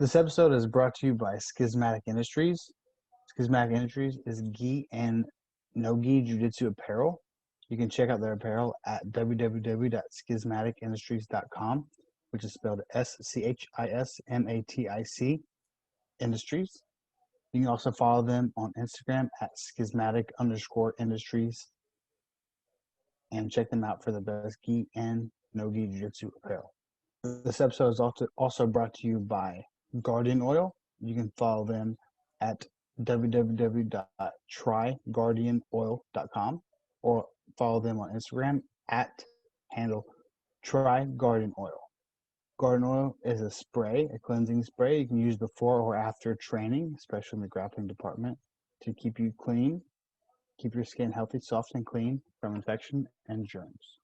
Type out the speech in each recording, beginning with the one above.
This episode is brought to you by Schismatic Industries. Schismatic Industries is gi and no-gi jiu-jitsu apparel. You can check out their apparel at www.schismaticindustries.com, which is spelled SCHISMATIC Industries. You can also follow them on Instagram at schismatic_industries and check them out for the best gi and no-gi jiu-jitsu apparel. This episode is also brought to you by Guardian Oil. You can follow them at www.tryguardianoil.com or follow them on Instagram at handle tryguardianoil. Guardian Oil is a spray, a cleansing spray you can use before or after training, especially in the grappling department, to keep you clean, keep your skin healthy, soft, and clean from infection and germs.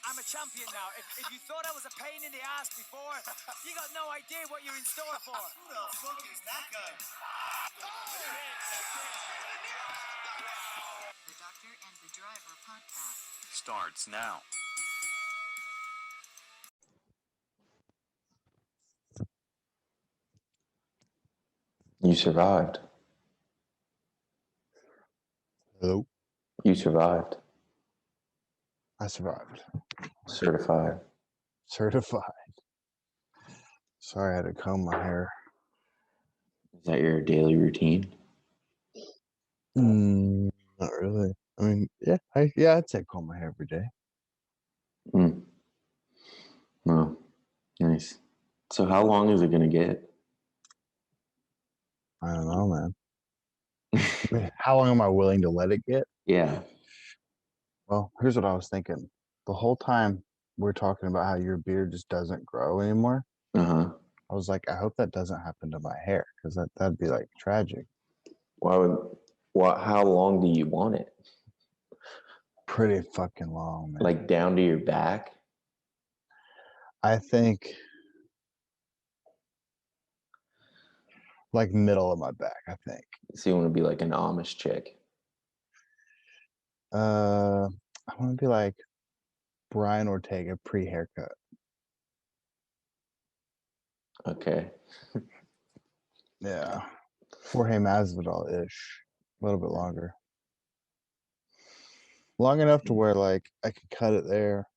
I'm a champion now. If you thought I was a pain in the ass before, you got no idea what you're in store for. Who the fuck is that guy? The Doctor and the Driver podcast starts now. You survived. Hello. You survived. I survived. Certified. Certified. Sorry I had to comb my hair. Is that your daily routine? Not really. I mean, I'd say comb my hair every day. Well, nice. So how long is it going to get? I don't know, man. How long am I willing to let it get? Yeah. Well, here's what I was thinking. The whole time we're talking about how your beard just doesn't grow anymore. Uh-huh. I was like, I hope that doesn't happen to my hair because that'd be like tragic. How long do you want it? Pretty fucking long, man. Like down to your back? I think like middle of my back, I think. So you want to be like an Amish chick? I want to be like Brian Ortega pre-haircut. Okay. Yeah. Jorge Masvidal-ish. A little bit longer. Long enough to where like I can cut it there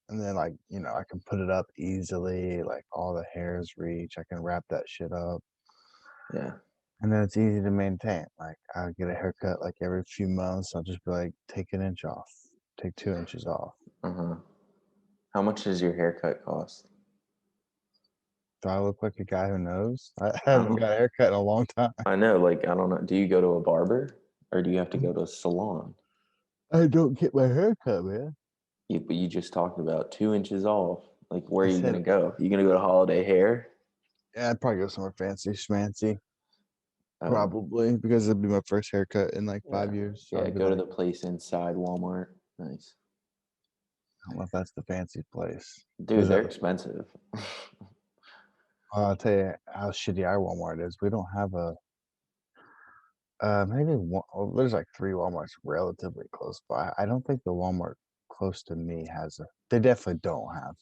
and then like, I can put it up easily, like all the hairs reach. I can wrap that shit up. Yeah. And then it's easy to maintain. Like I'll get a haircut like every few months. I'll just be like, take an inch off, take 2 inches off. Uh-huh. How much does your haircut cost? Do I look like a guy who knows? I haven't got a haircut in a long time. I know, like, I don't know. Do you go to a barber or do you have to go to a salon? I don't get my hair cut, man. Yeah, but you just talked about 2 inches off. Like, where are you going to go? You going to go to Holiday Hair? Yeah, I'd probably go somewhere fancy, schmancy. Oh. Probably, because it'd be my first haircut in like 5 years. So yeah, go to the place inside Walmart. Nice. I don't know if that's the fancy place. Dude, they're expensive. I'll tell you how shitty our Walmart is. We don't have maybe one. Well, there's like 3 Walmarts relatively close by. I don't think the Walmart close to me has they definitely don't have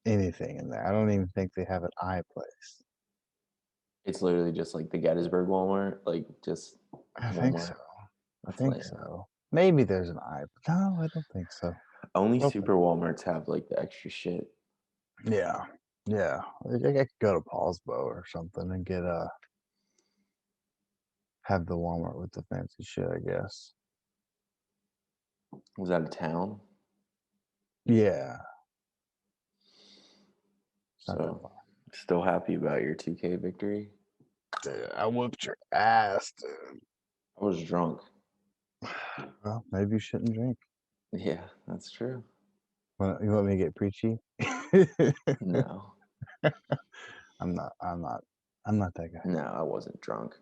anything in there. I don't even think they have an iPlace. It's literally just like the Gettysburg Walmart, like just I Walmart. think so. I think so. Maybe there's an I, but no, I don't think so. Only super Walmarts have like the extra shit. Yeah. I could go to Paulsbo or something and get have the Walmart with the fancy shit, I guess. Was that a town? Yeah. So, still happy about your 2K victory? Dude, I whooped your ass, dude. I was drunk. Well, maybe you shouldn't drink. Yeah, that's true. Well, you want me to get preachy? No. I'm not that guy. No, I wasn't drunk.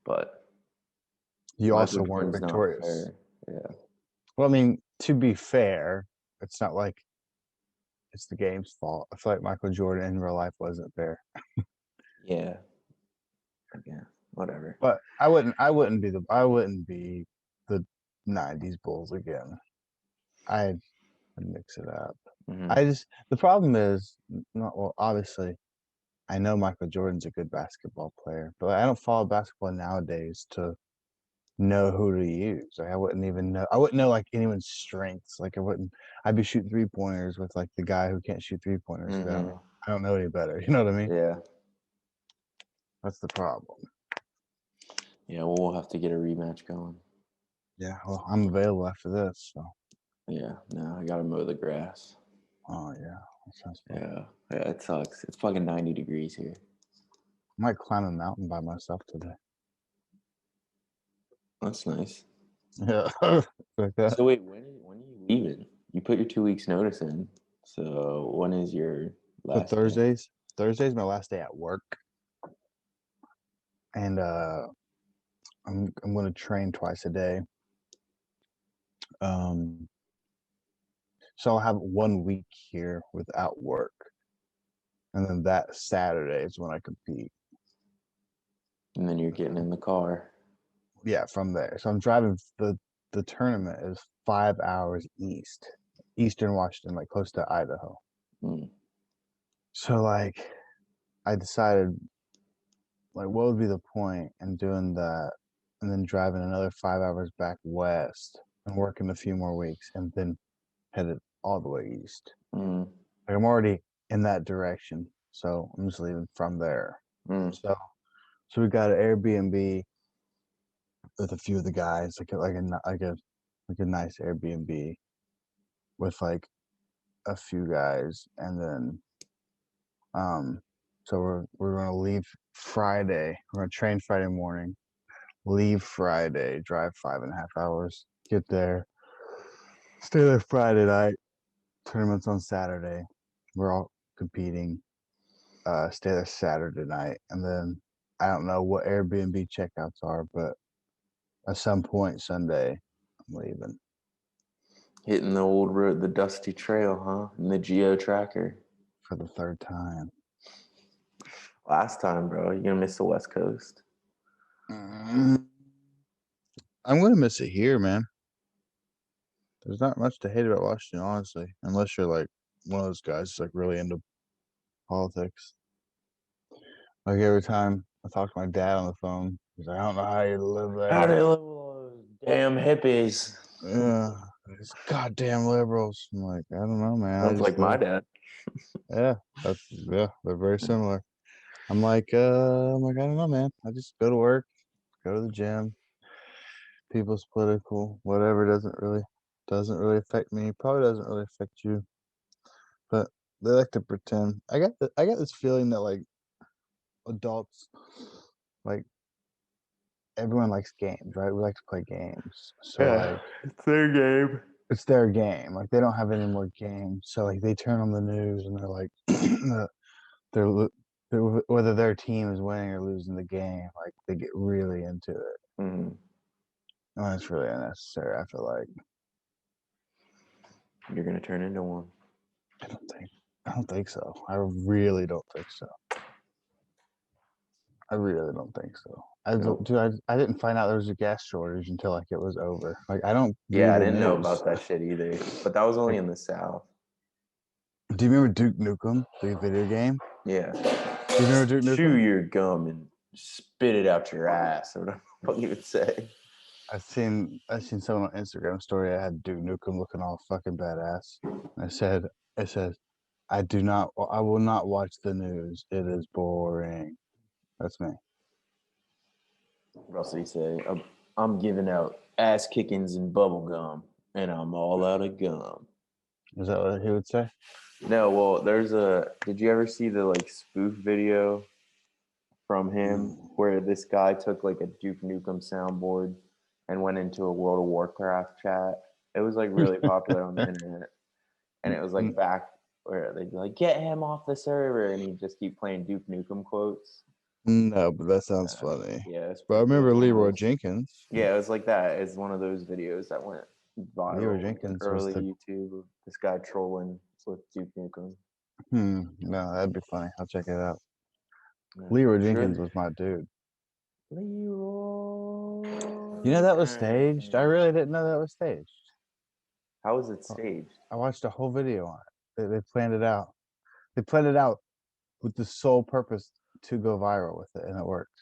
But you also weren't victorious. Yeah. Well, I mean, to be fair, it's not like it's the game's fault. I feel like Michael Jordan in real life wasn't fair. Yeah. whatever. But I wouldn't be the '90s Bulls again. I'd mix it up. Mhm. The problem is not well. Obviously, I know Michael Jordan's a good basketball player, but I don't follow basketball nowadays to know who to use. Like I wouldn't even know. I wouldn't know like anyone's strengths. Like I wouldn't. I'd be shooting 3-pointers with like the guy who can't shoot 3-pointers. Mhm. I don't know any better. You know what I mean? Yeah. That's the problem. Yeah. Well, we'll have to get a rematch going. Yeah. Well, I'm available after this. So. Yeah. No, I gotta mow the grass. Oh yeah, that sounds fun. Yeah. Yeah. It sucks. It's fucking 90 degrees here. I might climb a mountain by myself today. That's nice. Yeah. Like that. So wait, when are you leaving? You put your 2 weeks notice in. So when is your So last day? Thursday's my last day at work, and I'm going to train twice a day. So I'll have 1 week here without work, and then that Saturday is when I compete. And then you're getting in the car. Yeah, from there. So I'm driving. The tournament is 5 hours Eastern Washington, like close to Idaho. Mm. So like, I decided, like, what would be the point in doing that, and then driving another 5 hours back west and working a few more weeks, and then headed all the way east. Mm. Like I'm already in that direction, so I'm just leaving from there. Mm. So we got an Airbnb with a few of the guys, like a nice Airbnb with like a few guys, and then so we're gonna leave Friday. We're gonna train Friday morning, leave Friday, drive 5.5 hours, get there, stay there Friday night. Tournaments on Saturday. We're all competing. Stay there Saturday night, and then I don't know what Airbnb checkouts are, but at some point Sunday, I'm leaving. Hitting the old road, the dusty trail, huh? And the geo tracker. For the third time. Last time, bro. You're gonna miss the West Coast. I'm gonna miss it here, man. There's not much to hate about Washington, honestly, unless you're like one of those guys who's like really into politics. Like every time I talk to my dad on the phone, he's like, "I don't know how you live there." How they live with those damn hippies? Yeah, these goddamn liberals. I'm like, I don't know, man. Sounds like my dad. Yeah, they're very similar. I'm like, I don't know, man. I just go to work, go to the gym. People's political, whatever doesn't really affect me. Probably doesn't really affect you, but they like to pretend. I got this feeling that like adults, like everyone likes games, right? We like to play games, so Yeah, like it's their game. it's their game. Like they don't have any more games, so like they turn on the news and they're like, whether their team is winning or losing the game, like they get really into it. Mm. And it's really unnecessary. I feel like You're gonna turn into one. I don't think so. I really don't think so. I really don't think so. Nope. I didn't find out there was a gas shortage until like it was over. Like I don't view Yeah, I the didn't know news. about that shit either. But that was only in the South. Do you remember Duke Nukem, the video game? Yeah. Do you remember Duke Chew Nukem? your gum and spit it out your ass, or whatever the fuck you would say. I've seen someone on Instagram story. I had Duke Nukem looking all fucking badass. I said, I will not watch the news. It is boring. That's me. Russell, you say, I'm giving out ass kickings and bubble gum, and I'm all out of gum. Is that what he would say? No, well, did you ever see the like spoof video from him where this guy took like a Duke Nukem soundboard and went into a World of Warcraft chat? It was like really popular on the internet. And it was like back where they'd be like, get him off the server, and he'd just keep playing Duke Nukem quotes. No, but that sounds funny. Yeah, But I remember one of Leroy those. Jenkins. Yeah, it was like that. It's one of those videos that went viral Leroy Jenkins in was early the YouTube of this guy trolling with Duke Nukem. No, that'd be funny. I'll check it out. Yeah, Leroy I'm Jenkins sure, was my dude. Leroy. You know that was staged? I really didn't know that was staged. How was it staged? I watched a whole video on it. They planned it out. They planned it out with the sole purpose to go viral with it, and it worked.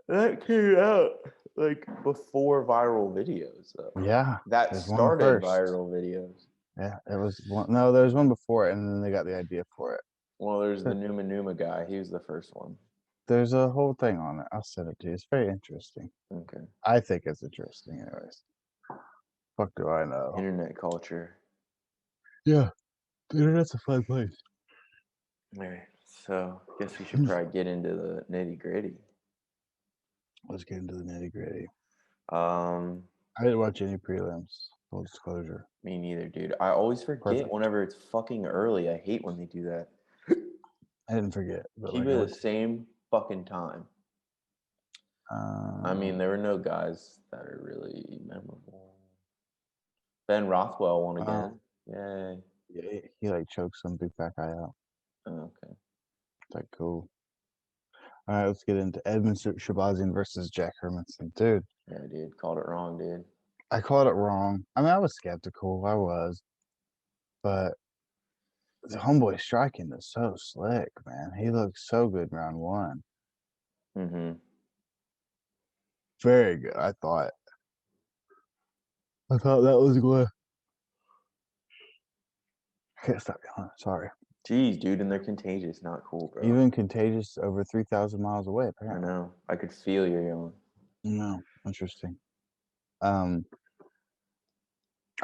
That came out like before viral videos, though. Yeah. That there's one started first. viral videos. Yeah, it was one. No, there was one before it, and then they got the idea for it. Well, there's the Numa Numa guy. He was the first one. There's a whole thing on it. I'll send it to you. It's very interesting. Okay. I think it's interesting, anyways. Fuck do I know? Internet culture. Yeah, the internet's a fun place. All right. So, I guess we should probably get into the nitty gritty. Let's get into the nitty gritty. I didn't watch any prelims. Full disclosure. Me neither, dude. I always forget whenever it's fucking early. I hate when they do that. I didn't forget. Keep it the same fucking time. I mean, there were no guys that are really memorable. Ben Rothwell won again. Yay. Yeah, he like choked some big fat guy out. Oh, okay. It's like cool. All right, let's get into Edmond Shahbazi versus Jack Hermanson. Dude. Yeah, dude. Called it wrong, dude. I called it wrong. I mean, I was skeptical. I was. But the homeboy striking is so slick, man. He looks so good in round one. Mm-hmm. Very good, I thought. That was good. I can't stop yawning. Sorry. Jeez, dude, and they're contagious. Not cool, bro. Even contagious over 3,000 miles away, apparently. I know. I could feel your yawn. No, interesting. I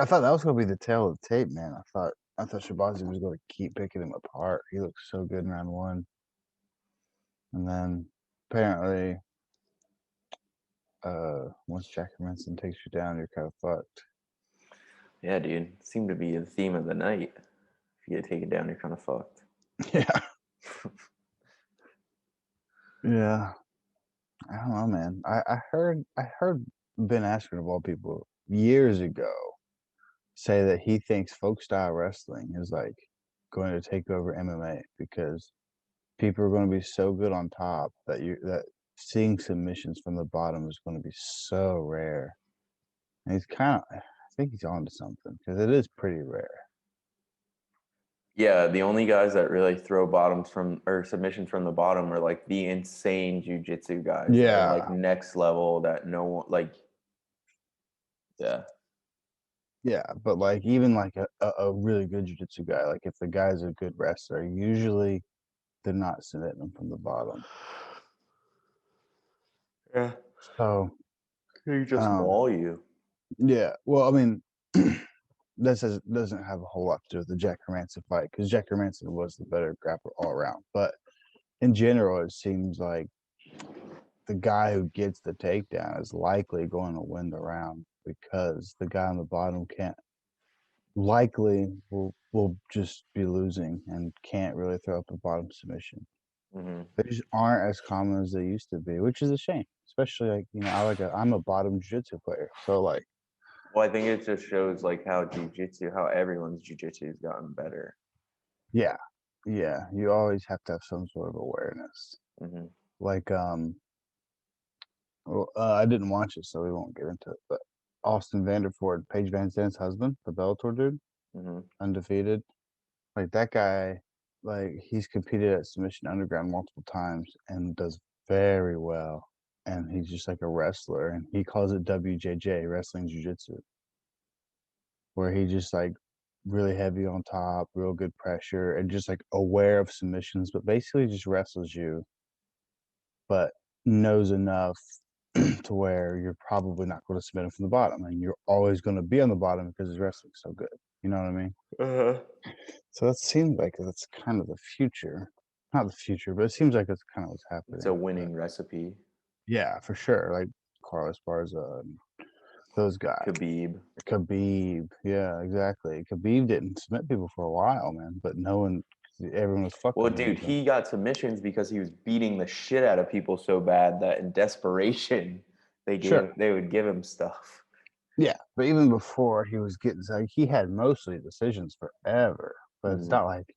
thought that was going to be the tail of the tape, man. I thought Shahbazi was going to keep picking him apart. He looked so good in round one. And then apparently, once Jack Hermanson takes you down, you're kind of fucked. Yeah, dude. It seemed to be the theme of the night. If you get taken down, you're kind of fucked. Yeah. Yeah. I don't know, man. I heard Ben Askren, of all people, years ago say that he thinks folk style wrestling is like going to take over MMA because people are going to be so good on top that seeing submissions from the bottom is going to be so rare. And he's I think he's onto something because it is pretty rare. Yeah, the only guys that really throw bottoms or submission from the bottom are like the insane jiu-jitsu guys. Yeah. Like next level that no one like. Yeah. Yeah, but like even like a really good jiu-jitsu guy, like if the guy's a good wrestler, usually they're not submitting them from the bottom. Yeah. So he just maul you. Yeah. Well, I mean, that doesn't have a whole lot to do with the Jack Hermanson fight because Jack Hermanson was the better grappler all around. But in general, it seems like the guy who gets the takedown is likely going to win the round because the guy on the bottom will just be losing and can't really throw up a bottom submission. Mm-hmm. They just aren't as common as they used to be, which is a shame. Especially like I'm a bottom jiu-jitsu player, so like. Well, I think it just shows like how everyone's jiu-jitsu has gotten better. Yeah, you always have to have some sort of awareness. Mm-hmm. Like I didn't watch it, so we won't get into it. But Austin Vanderford, Paige Van Zandt's husband, the Bellator dude, undefeated. Like that guy, like he's competed at Submission Underground multiple times and does very well. And he's just like a wrestler, and he calls it WJJ, Wrestling Jiu-Jitsu, where he just like really heavy on top, real good pressure, and just like aware of submissions, but basically just wrestles you, but knows enough to where you're probably not going to submit him from the bottom, and you're always going to be on the bottom because his wrestling's so good. You know what I mean? Uh-huh. So that seems like that's kind of the future. Not the future, but it seems like that's kind of what's happening. It's a winning recipe. Yeah, for sure. Like Carlos Barza and those guys. Khabib. Yeah, exactly. Khabib didn't submit people for a while, man, but everyone was fucking. Well, dude, he got submissions because he was beating the shit out of people so bad that in desperation they would give him stuff. Yeah, but even before he was getting, like, he had mostly decisions forever, but it's not like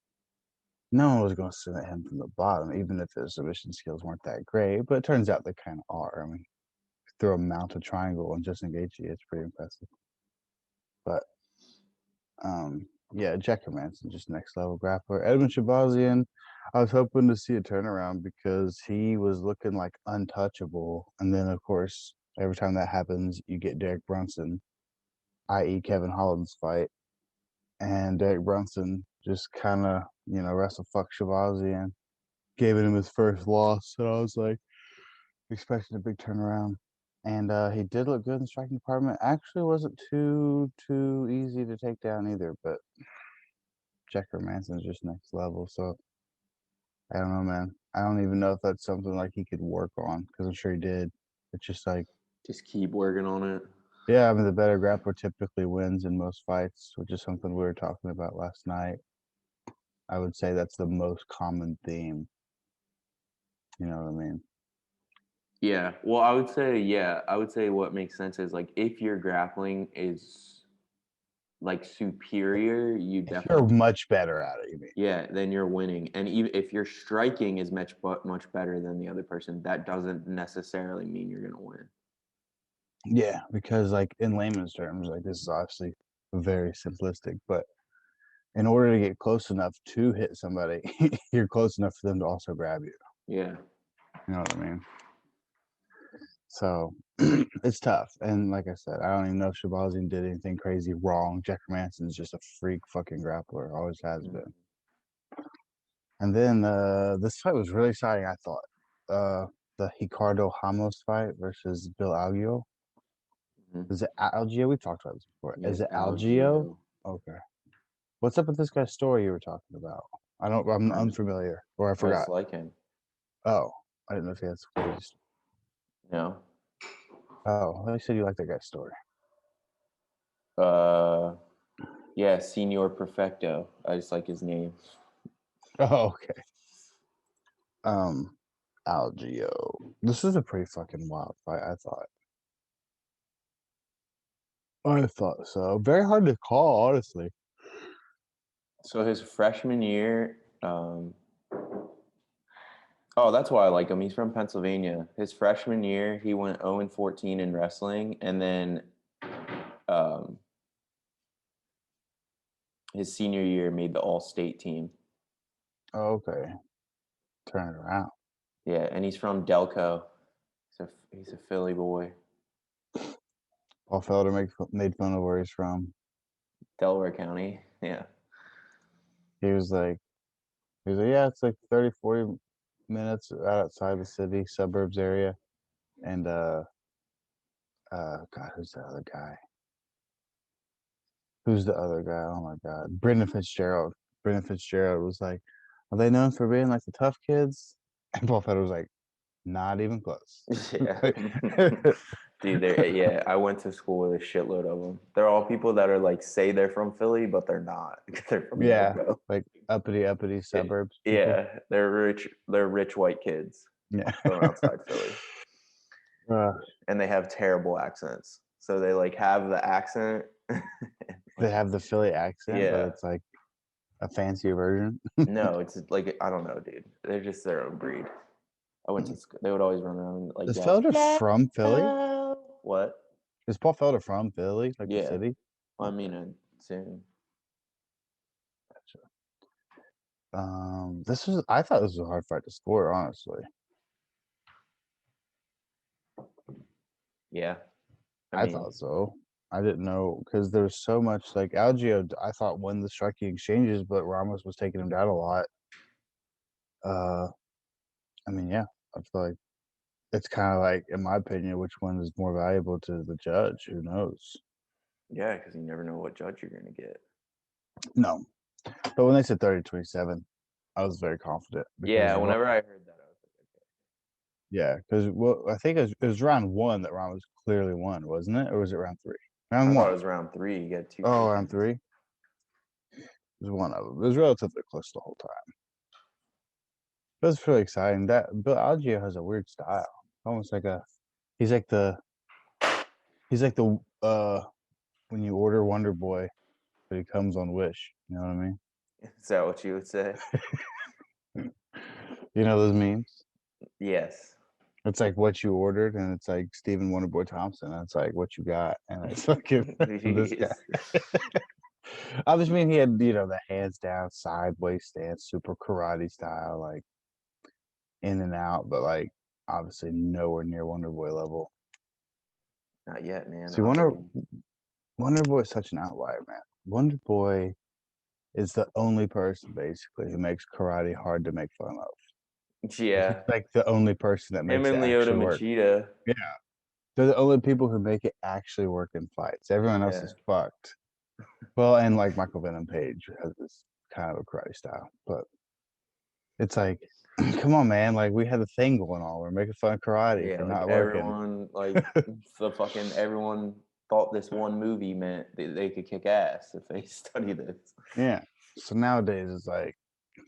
no one was going to submit him from the bottom, even if his submission skills weren't that great. But it turns out they kind of are. I mean, throw a mounted triangle and just engage you. It's pretty impressive. But yeah, Jack Hermanson, just next level grappler. Edmond Shahbazi, I was hoping to see a turnaround because he was looking like untouchable. And then, of course, every time that happens, you get Derek Brunson, i.e., Kevin Holland's fight. And Derek Brunson just kind of, wrestle fuck Shahbazi and gave him his first loss. So I was like, expecting a big turnaround. And he did look good in the striking department. Actually, wasn't too easy to take down either. But Jack Hermanson's just next level. So I don't know, man. I don't even know if that's something like he could work on because I'm sure he did. It's just like, Just keep working on it. yeah, I mean, the better grappler typically wins in most fights, which is something we were talking about last night. I would say that's the most common theme. You know what I mean? Yeah. Well, I would say what makes sense is like if your grappling is like superior, you If definitely you're much better at it, you mean? yeah, then you're winning. And even if your striking is much better than the other person, that doesn't necessarily mean you're gonna win. Yeah, because like in layman's terms, like this is obviously very simplistic, but in order to get close enough to hit somebody, you're close enough for them to also grab you. Yeah. You know what I mean? So it's tough. And like I said, I don't even know if Shahbazi did anything crazy wrong. Jack Manson's just a freak fucking grappler, always has been. And then this fight was really exciting, I thought. The Ricardo Ramos fight versus Bill Algeo. Mhm. Is it Algeo? We've talked about this before. Yeah, Is it's it Algeo? Algeo. Okay. What's up with this guy's story you were talking about? I'm unfamiliar, or I I just forgot. like him. Oh, I didn't know if he has crazy. No. Oh, I said you like that guy's story. Yeah, Senor Perfecto. I just like his name. Oh, okay. Algeo. This is a pretty fucking wild fight, I thought. I thought so. Very hard to call, honestly. So his freshman year, oh, that's why I like him. He's from Pennsylvania. His freshman year, he went 0-14 in wrestling, and then his senior year made the All-State team. Okay. Turn it around. Yeah, and he's from Delco. He's a Philly boy. Paul Felder made fun of where he's from. Delaware County. Yeah. He was like, yeah, it's like 30, 40 minutes outside the city, suburbs area. And God, who's the other guy? Who's the other guy? Oh my God. Brynden Fitzgerald. Brynden Fitzgerald was like, are they known for being like the tough kids? And Paul Felder was like, not even close. Yeah. Dude, yeah, I went to school with a shitload of them. They're all people that are like say they're from Philly, but they're not. They're from Yeah, Delco. like uppity suburbs. People. Yeah, they're rich. They're rich white kids Yeah. from outside Philly, and they have terrible accents. So they like have the accent. They have the Philly accent, but Yeah. it's like a fancier version. No, it's like I don't know, dude. They're just their own breed. I went to school. They would always run around like Is yell. Felder from Philly? What? Is Paul Felder from Philly, like the Yeah. city? Well, I mean, soon. I thought this was a hard fight to score, honestly. Yeah. I thought so. I didn't know because there's so much like Algeo. I thought won the striking exchanges, but Ramos was taking him down a lot. I mean, yeah, I feel like it's kind of like, in my opinion, which one is more valuable to the judge? Who knows? Yeah, because you never know what judge you're gonna get. No, but when they said 30-27, I was very confident. Yeah, whenever I heard that, I was like, okay. Yeah, because I think it was round one that Ramos clearly won, wasn't it? Or was it round three? Round I one. thought it was round 3. You got 2. Oh, round three. It was one of them. It was relatively close the whole time. It was pretty exciting. That Bill Algeo has a weird style, almost like he's like the when you order Wonder Boy, but he comes on Wish. You know what I mean? Is that what you would say? You know those memes? Yes. It's like what you ordered, and it's like Stephen Wonderboy Thompson. And it's like what you got, and it's fucking this guy. I just mean he had, the hands down, sideways stance, super karate style, like in and out, but like obviously nowhere near Wonderboy level. Not yet, man. See, Wonderboy is such an outlier, man. Wonderboy is the only person basically who makes karate hard to make fun of. Like, he's Yeah. like the only person that Him makes it and Leota actually work. Machida. Yeah. They're the only people who make it actually work in fights. Everyone else Yeah. is fucked. Well, and like Michael Venom Page has this kind of a karate style, but it's like, come on, man! Like we had a thing going on. We're making fun of karate Yeah, for like not working. everyone thought this one movie meant they could kick ass if they study this. Yeah. So nowadays it's like,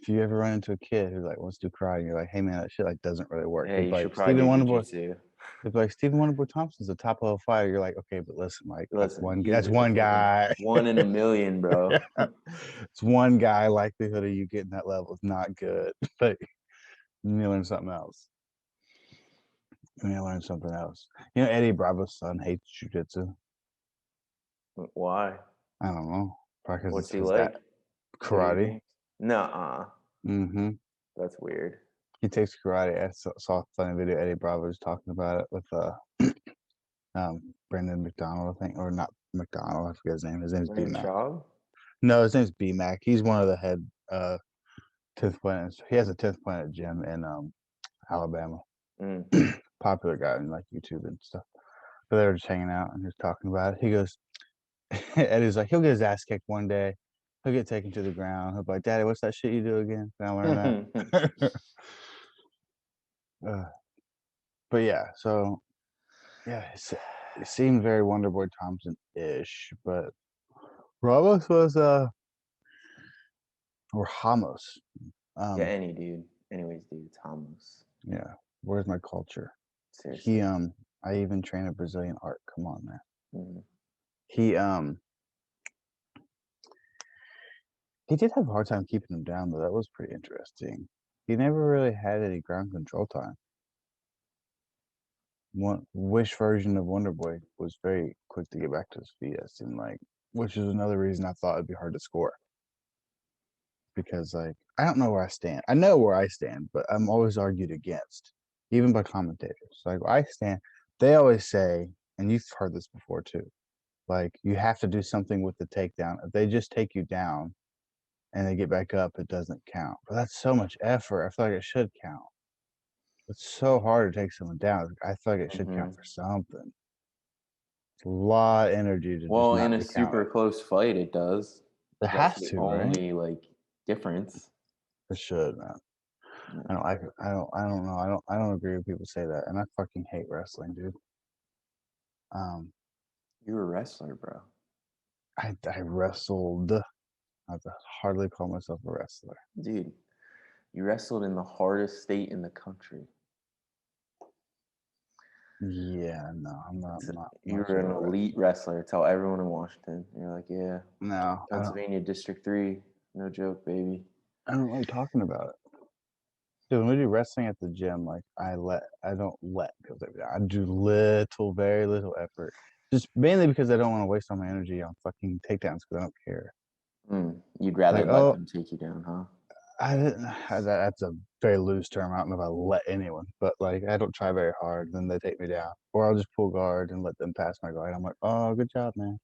if you ever run into a kid who like wants to do karate, and you're like, hey man, that shit like doesn't really work. Yeah, They'd you be should like, probably Stephen do Wonderboy. jujitsu. They'd be like, Stephen Wonderboy Thompson's a top level fighter. You're like, okay, but listen, like that's Listen, that's one guy. one in a million, bro. It's one guy. Likelihood of you getting that level is not good. But you need to learn something else. You need to learn something else. Eddie Bravo's son hates jujitsu. Why? I don't know. Probably because What's it's he his like? dad. Karate. Nuh-uh. Mm-hmm. That's weird. He takes karate. I saw a funny video. Eddie Bravo was talking about it with Brendan McDonald, I think, or not McDonald. I forget his name. His name's B Brandon Mac. Schaub? No, his name's B Mac. He's one of the head 10th Planet. He has a 10th Planet gym in Alabama. Mm. Popular guy on like YouTube and stuff. But they were just hanging out and he was talking about it. He goes, Eddie's like, he'll get his ass kicked one day. He'll get taken to the ground. He'll be like, Daddy, what's that shit you do again? Can I learn that? But yeah, so yeah, it seemed very Wonderboy Thompson-ish, but Ramos was or Hamos. Yeah, anyways, dude, it's Ramos. Yeah. Where's my culture? Seriously. I even train a Brazilian art. Come on, man. Mm-hmm. He did have a hard time keeping him down, though. That was pretty interesting. He never really had any ground control time. One Wish version of Wonderboy was very quick to get back to his feet, it seemed like, which is another reason I thought it'd be hard to score. Because like I don't know where I stand. I know where I stand, but I'm always argued against, even by commentators. Like I stand, they always say, and you've heard this before too, like you have to do something with the takedown. If they just take you down and they get back up, it doesn't count. But that's so much effort. I feel like it should count. It's so hard to take someone down. I feel like it should count for something. It's a lot of energy to just Well, in not a be super counted. close fight, it does. It That's has the to, right? only like difference. It should, man. I don't know. I don't agree with people say that, and I fucking hate wrestling, dude. You're a wrestler, bro. I wrestled. I have to hardly call myself a wrestler. Dude, you wrestled in the hardest state in the country. Yeah, no, I'm not. You're an elite wrestler. Tell everyone in Washington. You're like, yeah, No, Pennsylvania District 3. No joke, baby. I don't like talking about it. Dude, when we do wrestling at the gym, like I don't let people take me down. I do very little effort. Just mainly because I don't want to waste all my energy on fucking takedowns because I don't care. You'd rather Like, let them take you down, huh? That's a very loose term. I don't know if I let anyone, but like I don't try very hard, then they take me down. Or I'll just pull guard and let them pass my guard. I'm like, oh, good job, man.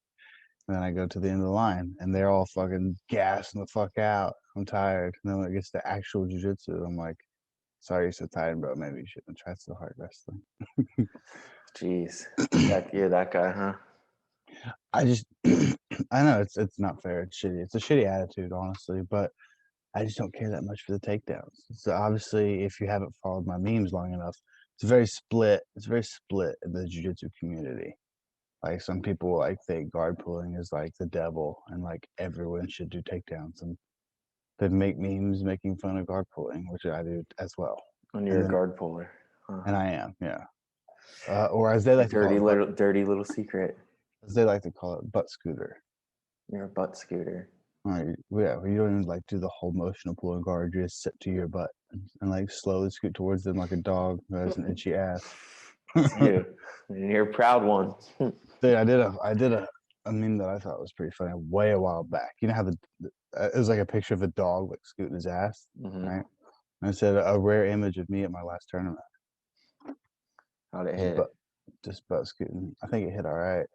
And then I go to the end of the line and they're all fucking gassing the fuck out. I'm tired. And then when it gets to actual jujitsu, I'm like, sorry you're so tired, bro. Maybe you shouldn't try so hard wrestling. Jeez. You're that guy, huh? I just I know it's not fair. It's shitty. It's a shitty attitude, honestly, but I just don't care that much for the takedowns. So obviously, if you haven't followed my memes long enough, it's very split. It's very split in the jiu-jitsu community. Like some people like think guard pulling is like the devil, and like everyone should do takedowns. And they make memes making fun of guard pulling, which I do as well. And you're a guard puller, huh? And I am, yeah. Or as they like to call it, dirty little secret. as they like to call it, butt scooter. You're a butt scooter. Like, yeah, you don't even like do the whole motion of pulling guard. You just sit to your butt and like slowly scoot towards them like a dog who has an itchy ass. You, and you're a proud one. Dude, I did a meme that I thought was pretty funny way a while back. You know how it was like a picture of a dog like scooting his ass, right? And it said a rare image of me at my last tournament. How'd it Just hit? butt scooting. I think it hit all right.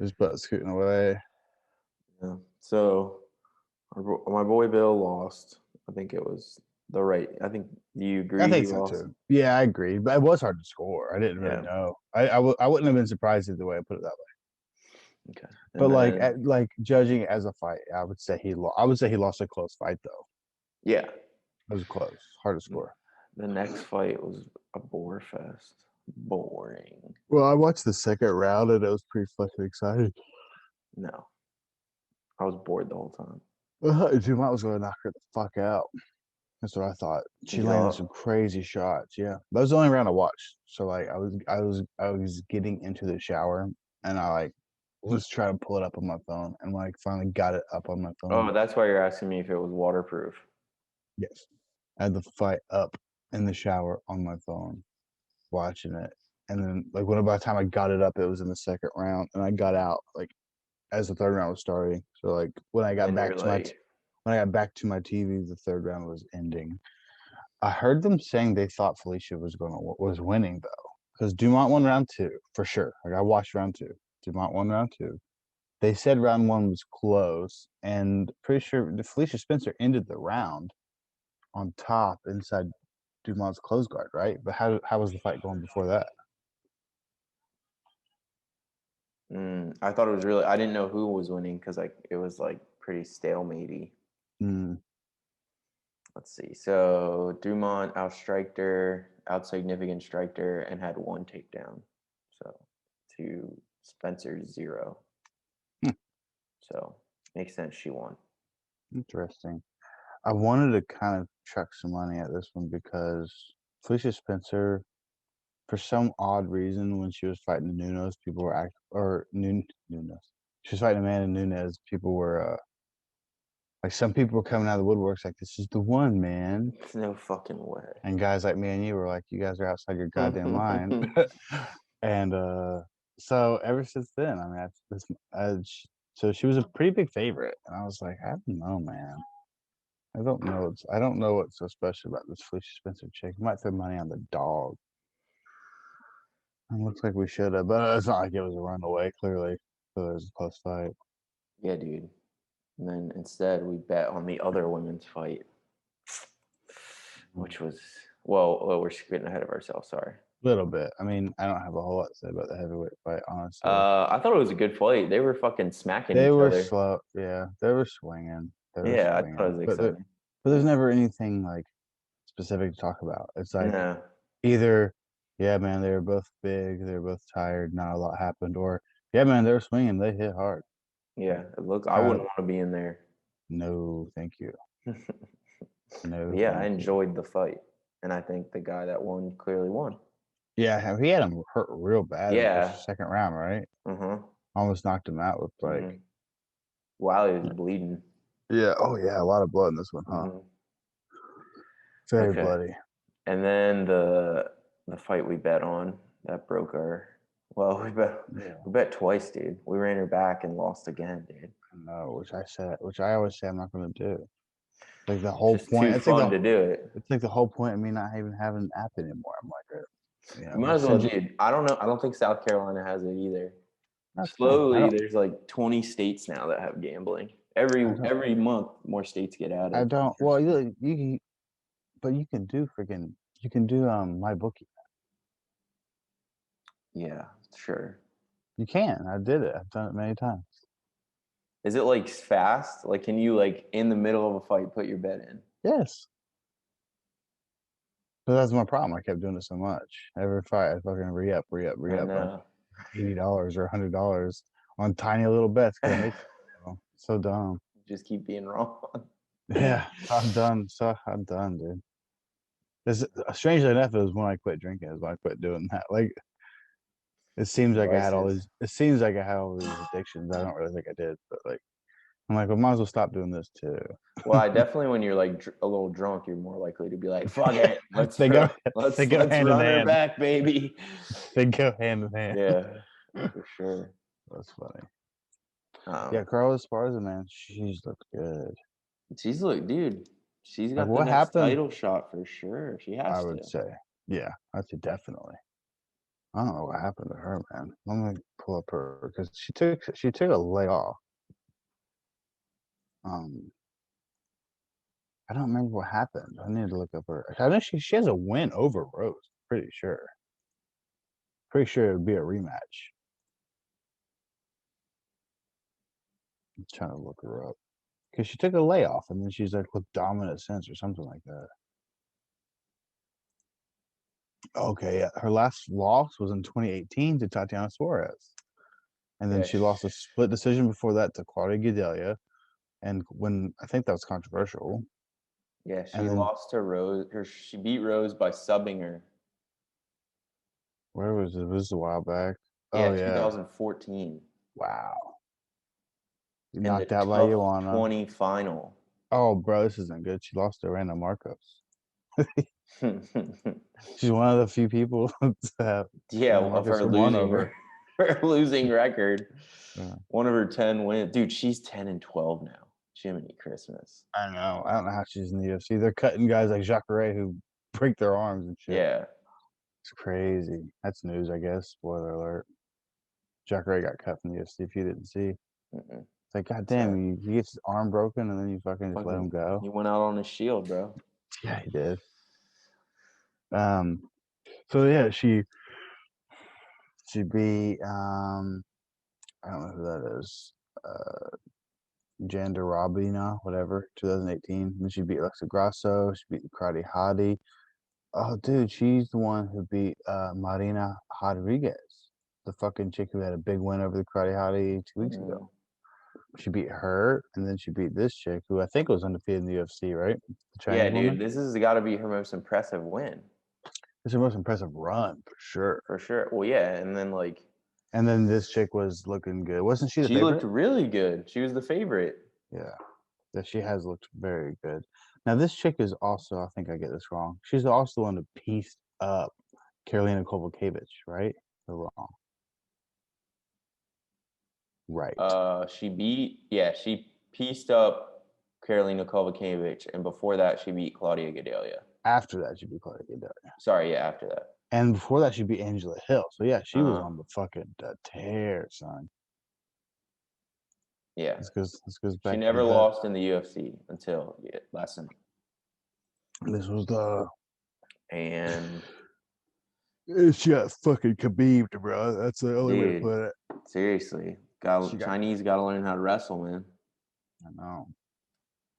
Just butt scooting away. Yeah. So my boy Bill lost. I think it was the right. I think, do you agree I think he so lost? too. Yeah, I agree. But it was hard to score. I didn't really Yeah. know. I wouldn't have been surprised either way. I put it that way. Okay. But And then, judging it as a fight, I would say he lost. I would say he lost a close fight though. yeah, It was close. Hard to score. the next fight was a bore fest. Boring. Well, I watched the second round and it was pretty fucking exciting. No, I was bored the whole time. Dumont was going to knock her the fuck out. That's what I thought. She You landed thought? some crazy shots. Yeah, that was the only round I watched. So like, I was getting into the shower and I like was trying to pull it up on my phone and like finally got it up on my phone. Oh, that's why you're asking me if it was waterproof. Yes, I had the fight up in the shower on my phone, watching it, and then like by the time I got it up, it was in the second round, and I got out like as the third round was starting. So like when I got And back you're to my like, when I got back to my TV, the third round was ending. I heard them saying they thought Felicia was winning though, because Dumont won round two for sure. Like I watched round two. Dumont won round two. They said round one was close, and pretty sure Felicia Spencer ended the round on top inside Dumont's close guard, right? But how was the fight going before that? I thought it was really. I didn't know who was winning because like it was like pretty stalematey. Mm. Let's see. So Dumont outstriked her, outsignificant striked her, and had one takedown. So to Spencer's 0. Hmm. So makes sense she won. Interesting. I wanted to kind of chuck some money at this one because Felicia Spencer, for some odd reason, when she was fighting Nunes, people were Nunes. She was fighting Amanda Nunes. People were like, some people were coming out of the woodworks like, "This is the one, man." There's no fucking way. And guys like me and you were like, "You guys are outside your goddamn mind." And so ever since then, I mean, so she was a pretty big favorite, and I was like, I don't know, man. I don't know. I don't know what's so special about this Felicia Spencer chick. I might throw money on the dog. It looks like we should have, but it's not like it was a runaway. Clearly, so it was a close fight. Yeah, dude. And then instead we bet on the other women's fight, which was we're getting ahead of ourselves. Sorry. A little bit. I mean, I don't have a whole lot to say about the heavyweight fight, honestly. I thought it was a good fight. They were fucking smacking They each were other. slow. Yeah, they were swinging. Yeah, I thought it was exciting. But there's never anything like specific to talk about. It's like No. either, yeah, man, they were both big, they were both tired, not a lot happened, or yeah, man, they were swinging, they hit hard. Yeah, it looked. I wouldn't want to be in there. No, thank you. No. Yeah, I thank you. enjoyed the fight, and I think the guy that won clearly won. Yeah, he had him hurt real bad in the second round, right? Almost knocked him out with like. While he was bleeding. Yeah. Oh yeah, a lot of blood in this one, huh? Very bloody. And then the fight we bet on that broke our. Well, we bet twice, dude. We ran her back and lost again, dude. No, which I always say I'm not going to do. Like the whole point. It's too fun to do it. It's like the whole point of me not even having an app anymore. I'm like, you might as well, dude. I don't know. I don't think South Carolina has it either. That's Slowly, there's like 20 states now that have gambling. Every month, more states get added. I don't. Well, you can, but you can do my bookie. Yeah, sure. You can. I did it. I've done it many times. Is it like fast? Like, can you like in the middle of a fight put your bet in? Yes. But that's my problem. I kept doing it so much. Every fight, I fucking re-up. $80 or $100 on tiny little bets. So dumb. Just keep being wrong. Yeah, I'm done. I'm done, dude. This, strangely enough, it was when I quit drinking. Is when I quit doing that. Like, It seems like I had all Vices. these. It seems like I had all these addictions. I don't really think I did, but like, I'm like, I might as well stop doing this too. Well, I definitely, when you're like a little drunk, you're more likely to be like, "Fuck it, let's They go. let's They go let's hand in run her hand. back, baby." They go hand in hand. Yeah, for sure. That's funny. Um, Yeah, Carla Esparza, man, she's looked good. she's dude. She's Like, got the what next happened? title shot for sure. She I has would to. say, yeah, I'd say definitely. I don't know what happened to her, man. Let me pull up her because she took a layoff. I don't remember what happened. I need to look up her. I know she has a win over Rose. Pretty sure. Pretty sure it would be a rematch. I'm trying to look her up because she took a layoff and then she's like with dominant sense or something like that. Okay, yeah. Her last loss was in 2018 to Tatiana Suarez. And then Yeah, she lost a split decision before that to Claudia Gadelha. And when I think that was controversial. yeah. She And then lost to Rose. She beat Rose by subbing her. where was it? It was a while back. Yeah, Oh yeah. 2014 Wow. You in the knocked out by tough Ioana. 20 final. Oh bro, this isn't good. She lost to Randa Marcos. She's one of the few people to have Yeah, Randa of Marcos her won over. her losing record. Yeah. One of her 10 wins. Dude, she's 10-12 now. Jiminy Christmas. I know. I don't know how she's in the UFC. They're cutting guys like Jacare who break their arms and shit. Yeah. It's crazy. That's news, I guess. Spoiler alert. Jacare got cut from the UFC if you didn't see. Mm-mm. It's like, God damn, Sad. he gets his arm broken and then you fucking just let him go. He went out on his shield, bro. Yeah, he did. So yeah, she beat I don't know who that is. Jandarabina, whatever, 2018. Then she beat Alexa Grasso. She beat Karate Hadi. Oh, dude, she's the one who beat Marina Rodriguez, the fucking chick who had a big win over the Karate Hadi 2 weeks ago. She beat her, and then she beat this chick who I think was undefeated in the UFC, right? The Yeah, Chinese dude, woman. this has got to be her most impressive win. It's her most impressive run for sure. For sure. Well, yeah, and then And then this chick was looking good, wasn't she? The she favorite? looked really good. She was the favorite. Yeah, that she has looked very good. Now this chick is also, I think I get this wrong. She's also the one who pieced up Karolina Kowalkiewicz, right? Or wrong? Right. She pieced up Karolina Kovacevic, and before that, she beat Claudia Gadelha. After that, she beat Claudia Gadelha. Sorry, yeah, after that. And before that, she beat Angela Hill. So yeah, she was on the fucking tear, son. Yeah. This goes back. She to never that. lost in the UFC until last night. This was the. And She got fucking Khabib, bro. That's the only way to put it. seriously, Chinese got to learn how to wrestle, man. I know.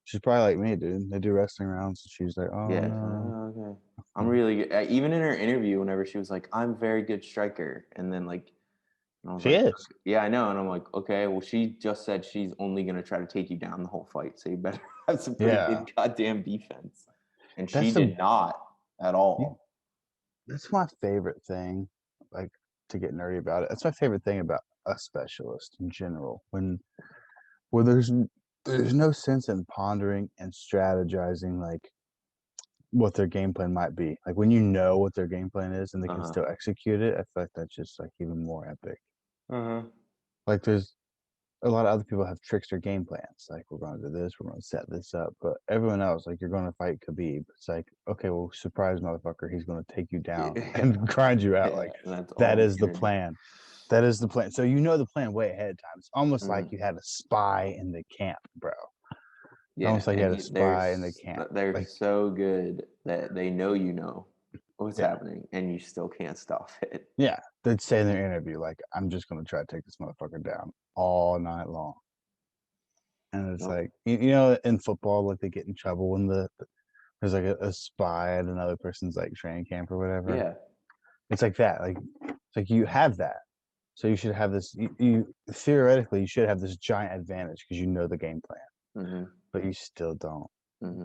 She's probably like me, dude. They do wrestling rounds, and she's like, "Oh Yeah. no." Okay. I'm really good. Even in her interview, whenever she was like, "I'm a very good striker," and then like, and I was She like, is. "Yeah, I know," and I'm like, "Okay, well, she just said she's only gonna try to take you down the whole fight, so you better have some pretty good goddamn defense." And she did not at all. That's my favorite thing, like, to get nerdy about it. That's my favorite thing about a specialist in general. When there's no sense in pondering and strategizing like what their game plan might be. Like when you know what their game plan is and they can still execute it, I feel like that's just like even more epic. Like there's a lot of other people have trickster game plans. Like we're going to do this, we're going to set this up. But everyone else, like you're going to fight Khabib. It's like, okay, well, surprise, motherfucker, he's going to take you down and grind you out. Like that is the plan. That is the plan. So you know the plan way ahead of time. It's almost like you had a spy in the camp, bro. It's almost like you had a spy in the camp. They're like, so good that they know what's happening, and you still can't stop it. Yeah, they'd say in their interview, like, I'm just going to try to take this motherfucker down all night long. And it's like, you know, in football, like they get in trouble when there's like a spy at another person's like training camp or whatever. Yeah. It's like that. Like, it's like you have that. So you should have this, you theoretically, you should have this giant advantage because you know the game plan. But you still don't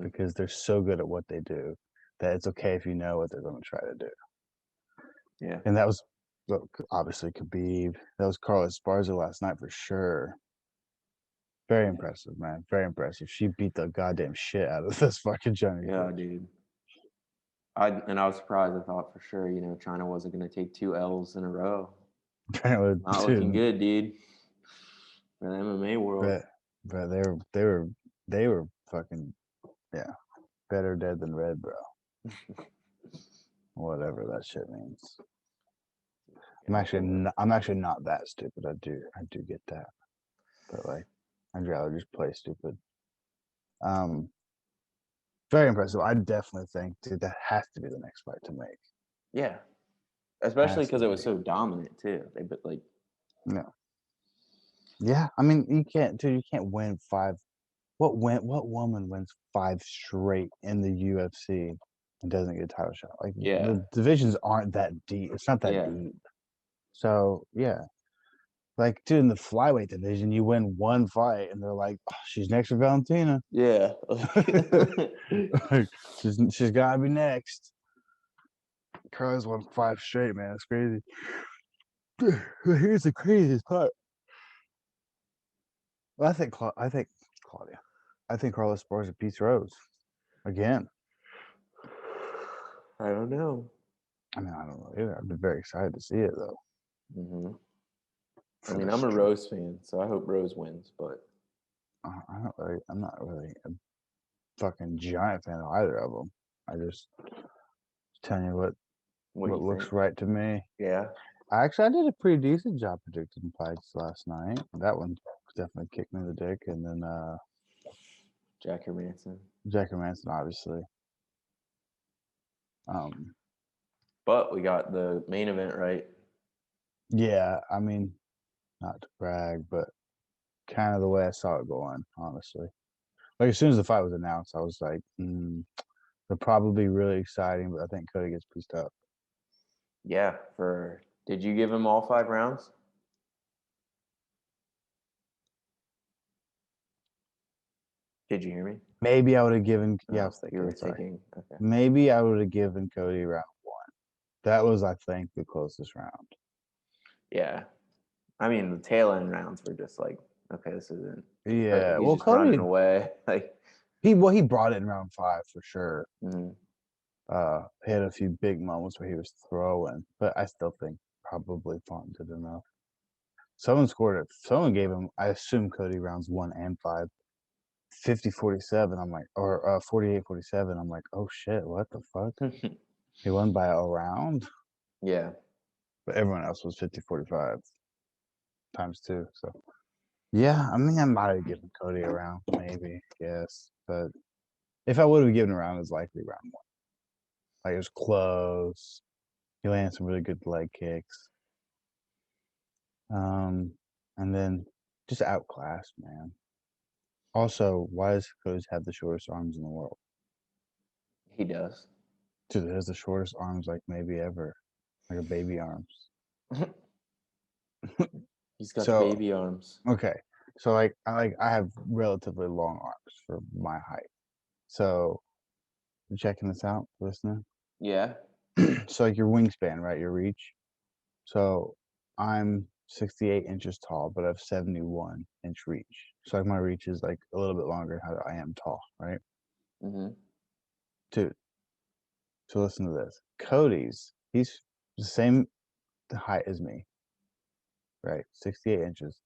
because they're so good at what they do that it's okay if you know what they're going to try to do. Yeah. And that was Look, obviously Khabib. That was Carlos Esparza last night for sure. Very impressive, man. Very impressive. She beat the goddamn shit out of this fucking Johnny. Yeah, dude. I was surprised. I thought for sure, China wasn't going to take 2 L's in a row. Apparently, Not looking good, dude. For the MMA world. But they were fucking better dead than red, bro. Whatever that shit means. I'm actually not that stupid. I do get that, but like, I'd rather just play stupid. Very impressive. I definitely think, dude, that has to be the next fight to make. Yeah. Especially Has because to it was be. so dominant too. No. Yeah, I mean, you can't win 5. What woman wins 5 straight in the UFC and doesn't get a title shot? Like, Yeah. the divisions aren't that deep. It's not that Yeah. deep. So yeah, like, dude, in the flyweight division, you win 1 fight, and they're like, oh, she's next for Valentina. Yeah. Like, she's gotta be next. Carlos won 5 straight, man. It's crazy. Here's the craziest part. Well, I think Claudia. I think Carlos Esparza beats Rose again. I don't know. I mean, I don't know either. I've been very excited to see it though. Mm-hmm. I For mean, this I'm a trip. Rose fan, so I hope Rose wins. But I'm not really a fucking giant fan of either of them. I just telling you what what do you looks think? right to me. Yeah. Actually, I did a pretty decent job predicting fights last night. That one definitely kicked me in the dick, and then Jack Hermanson. Jack Manson, obviously. But we got the main event right. Yeah, I mean, not to brag, but kind of the way I saw it going, honestly. Like, as soon as the fight was announced, I was like, they're probably really exciting, but I think Cody gets pieced up. Yeah. Did you give him all 5 rounds? Did you hear me? Maybe I would have given. Yeah, I No, was thinking. you were Sorry. thinking. Okay. Maybe I would have given Cody round 1. That was, I think, the closest round. Yeah. I mean, the tail end rounds were just like, okay, this isn't. Yeah, He's well, just running Cody, away. Like, he brought it in round 5 for sure. mhm. He had a few big moments where he was throwing, but I still think probably Fonten did enough. Someone scored it. Someone gave him, I assume, Cody rounds 1 and 5. 50-47, I'm like, or 48-47, I'm like, oh shit, what the fuck? He won by a round? Yeah. But everyone else was 50-45 times 2. So yeah, I mean, I might have given Cody a round, maybe, yes. But if I would have given a round, it's likely round 1. Like, it was close. He landed some really good leg kicks. And then just outclassed, man. Also, why does Cody's have the shortest arms in the world? He does. Dude, it has the shortest arms like maybe ever. Like a baby arms. He's got So, baby arms. okay. So I have relatively long arms for my height. So, you checking this out, listening? Yeah. So, like, your wingspan, right? Your reach. So I'm 68 inches tall, but I have 71-inch reach. So like, my reach is like a little bit longer than how I am tall, right? Mm-hmm. Dude, so listen to this. Cody's, he's the same height as me, right? 68 inches.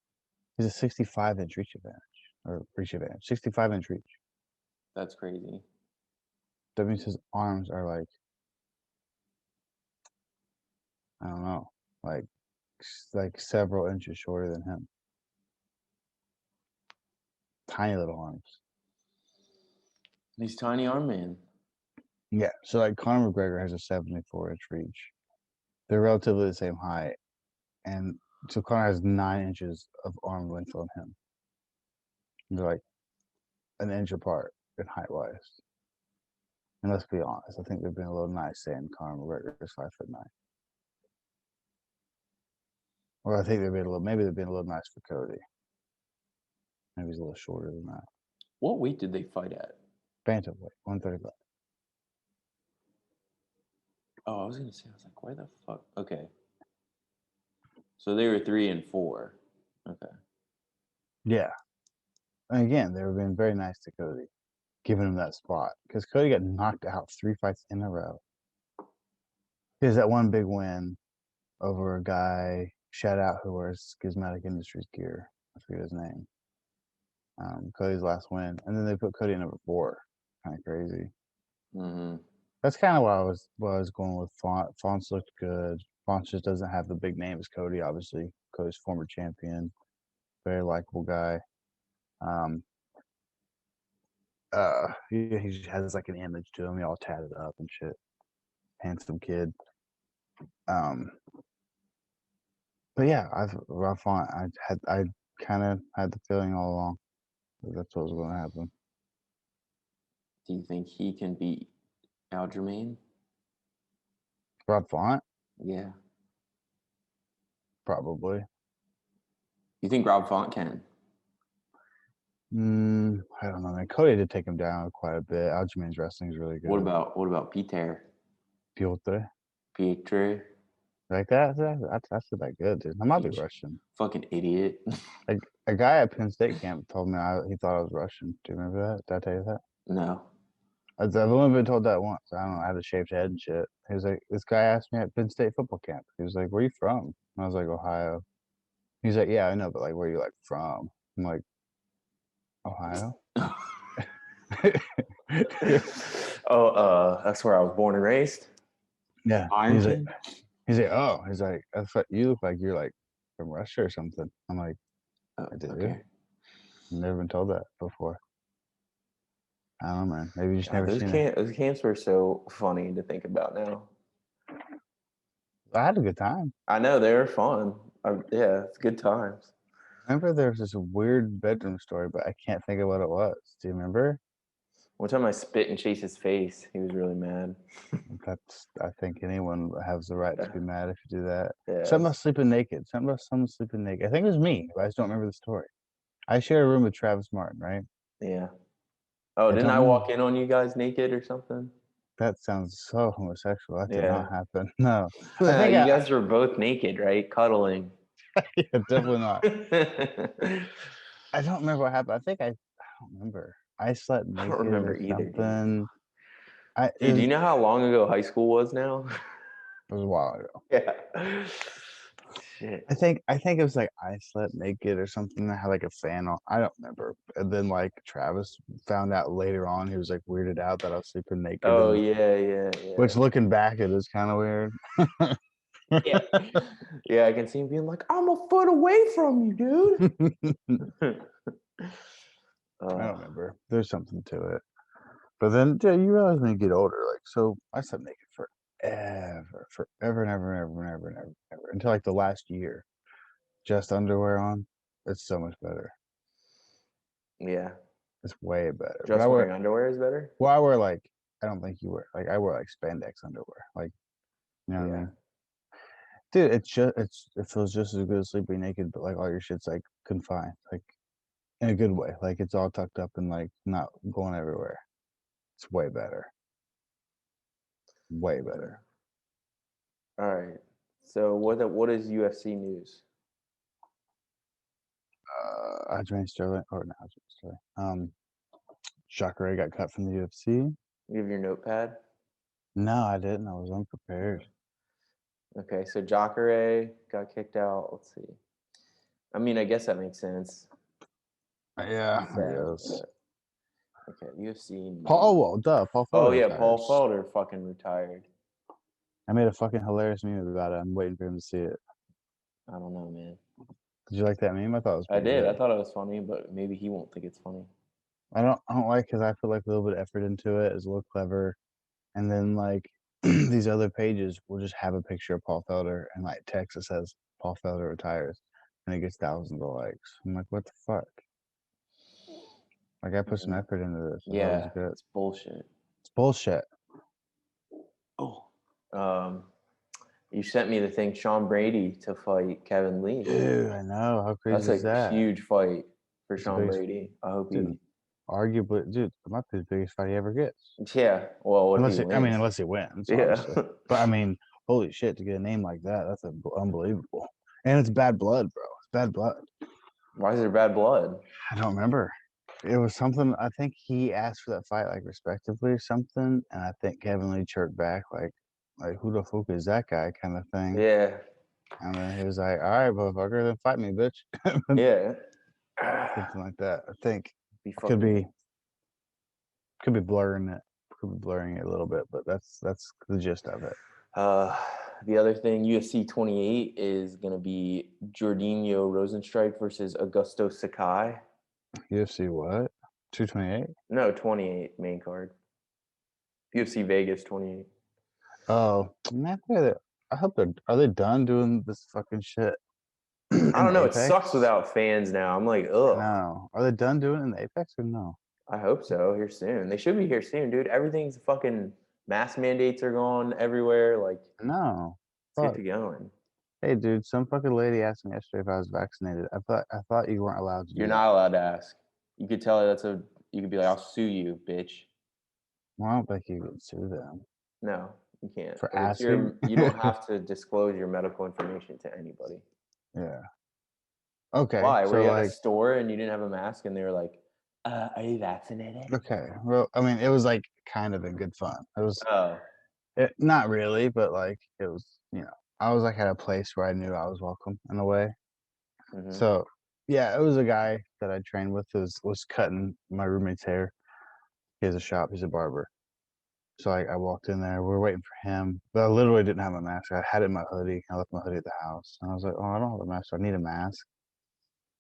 He's a 65-inch reach advantage, or reach advantage. 65-inch reach. That's crazy. That means his arms are like, I don't know, like several inches shorter than him. Tiny little arms. He's tiny arm man. Yeah. So like, Conor McGregor has a 74-inch reach. They're relatively the same height, and so Conor has 9 inches of arm length on him. They're like an inch apart in height wise. And let's be honest, I think they've been a little nice saying Conor McGregor is 5'9". Or I think maybe they've been a little nice for Cody. Maybe he's a little shorter than that. What weight did they fight at? Bantamweight, 135. Oh, I was gonna say, I was like, why the fuck? Okay. So they were 3-4. Okay. Yeah. And again, they were being very nice to Cody, giving him that spot because Cody got knocked out 3 fights in a row. He has that one big win over a guy, shout out, who wears Schismatic Industries gear. I forget his name. Cody's last win. And then they put Cody in number 4. Kind of crazy. Mm-hmm. That's kind of what I was going with. Fonts looked good. Fonts just doesn't have the big name as Cody, obviously. Cody's former champion. Very likable guy. He just has like an image to him. He all tatted up and shit. Handsome kid. But yeah, I kind of had the feeling all along that that's what was going to happen. Do you think he can beat Aljamain? Rob Font, Yeah. probably. You think Rob Font can? I don't know, man. Cody did take him down quite a bit. Aljamain's wrestling is really good. What about Peter? Piotr? Peter? Like that? That's not that good, dude. I might be Russian. Fucking idiot. A guy at Penn State camp told me he thought I was Russian. Do you remember that? Did I tell you that? No. I've only been told that once. I don't know. I had a shaved head and shit. He was like, this guy asked me at Penn State football camp. He was like, where you from? And I was like, Ohio. He's like, yeah, I know, but like, where are you like from? I'm like, Ohio. That's where I was born and raised. Yeah. Ironton? He's like, oh, that's what you look like. You're like from Russia or something. I'm like, Oh, I did. okay. I've never been told that before. I don't know, man. Maybe you just never those seen it. Those camps were so funny to think about now. I had a good time. I know, they were fun. Yeah, it's good times. Remember there was this weird bedroom story, but I can't think of what it was. Do you remember? One time I spit in Chase's face. He was really mad. I think anyone has the right to be mad if you do that. Yeah. Something about sleeping naked. Something about someone sleeping naked. I think it was me, but I just don't remember the story. I shared a room with Travis Martin, right? Yeah. Oh, didn't I walk in on you guys naked or something? That sounds so homosexual. That did not happen. No. I think you guys were both naked, right? Cuddling. Yeah, definitely not. I don't remember what happened. I don't remember. I slept naked. I don't remember either. Something. Dude, do you know how long ago high school was now? It was a while ago. Yeah. Shit. I think it was like I slept naked or something. I had like a fan on. I don't remember. And then like Travis found out later on, he was like weirded out that I was sleeping naked. Oh yeah. Which looking back, it is kind of weird. Yeah, I can see him being like, "I'm a foot away from you, dude." I don't remember. There's something to it. But then you realize when you get older, like, so I slept naked forever and ever until like the last year. Just underwear on. It's so much better. Yeah. It's way better. Just wearing underwear is better? Well, I wear like, I don't think you wear, like, I wear like spandex underwear. Like, you know what I mean? Dude, it feels just as good as sleeping naked, but like all your shit's like confined, like in a good way. Like it's all tucked up and like not going everywhere. It's way better. Way better. All right. So what is UFC news? Aljamain Sterling, or not Aljamain Sterling. Jacare got cut from the UFC. You have your notepad? No, I didn't. I was unprepared. Okay, so Jacare got kicked out. Let's see. I mean, I guess that makes sense. Yeah, I guess. Okay, UFC. Paul Felder. Oh yeah, Paul Felder fucking retired. I made a fucking hilarious meme about it. I'm waiting for him to see it. I don't know, man. Did you like that meme? I thought it was I did. good. I thought it was funny, but maybe he won't think it's funny. I don't like because I put like a little bit of effort into it. It's a little clever, and then like these other pages will just have a picture of Paul Felder and like text that says Paul Felder retires, and it gets thousands of likes. I'm like, what the fuck? Like I put some effort into this. Yeah, it's bullshit. It's bullshit. Oh, you sent me the thing, Sean Brady to fight Kevin Lee. Dude, I know. How crazy is that? That's a huge fight for Sean Brady. I hope arguably, dude, it might be the biggest fight he ever gets. Yeah. Well, unless he wins. Yeah. Obviously. But I mean, holy shit, to get a name like that, that's unbelievable. And it's bad blood, bro. It's bad blood. Why is there bad blood? I don't remember. It was something. I think he asked for that fight like respectively or something, and I think Kevin Lee chirped back like who the fuck is that guy kind of thing. Yeah. And then he was like, "All right, motherfucker, then fight me, bitch." Yeah. Something like that. I think Be could fucking. be blurring it. Could be blurring it a little bit, but that's the gist of it. The other thing, UFC 28 is gonna be Jorginho Rosenstrike versus Augusto Sakai. UFC what? 228? No, 28 main card. UFC Vegas 28. Oh, man, I hope they're. Are they done doing this fucking shit? I don't know. It Apex? sucks without fans now. I'm like, ugh. No. Are they done doing it in the Apex or no? I hope so. Here soon. They should be here soon, dude. Everything's fucking mask mandates are gone everywhere. Like, No. let's Fuck. get to going. Hey, dude, some fucking lady asked me yesterday if I was vaccinated. I thought you weren't allowed to do You're that. not allowed to ask. You could tell her you could be like, I'll sue you, bitch. Well, I don't think you can sue them. No, you can't. For It's asking? you don't have to disclose your medical information to anybody. Yeah. Okay. Why? So Were you at like, a store and you didn't have a mask and they were like, are you vaccinated? okay. Well, I mean, it was like kind of in good fun. It was Oh. not really, but like it was, I was like at a place where I knew I was welcome in a way. Mm-hmm. So yeah, it was a guy that I trained with was cutting my roommate's hair. He has a shop. He's a barber. So I walked in there. We were waiting for him, but I literally didn't have a mask. I had it in my hoodie. I left my hoodie at the house, and I was like, "Oh, I don't have a mask. So I need a mask."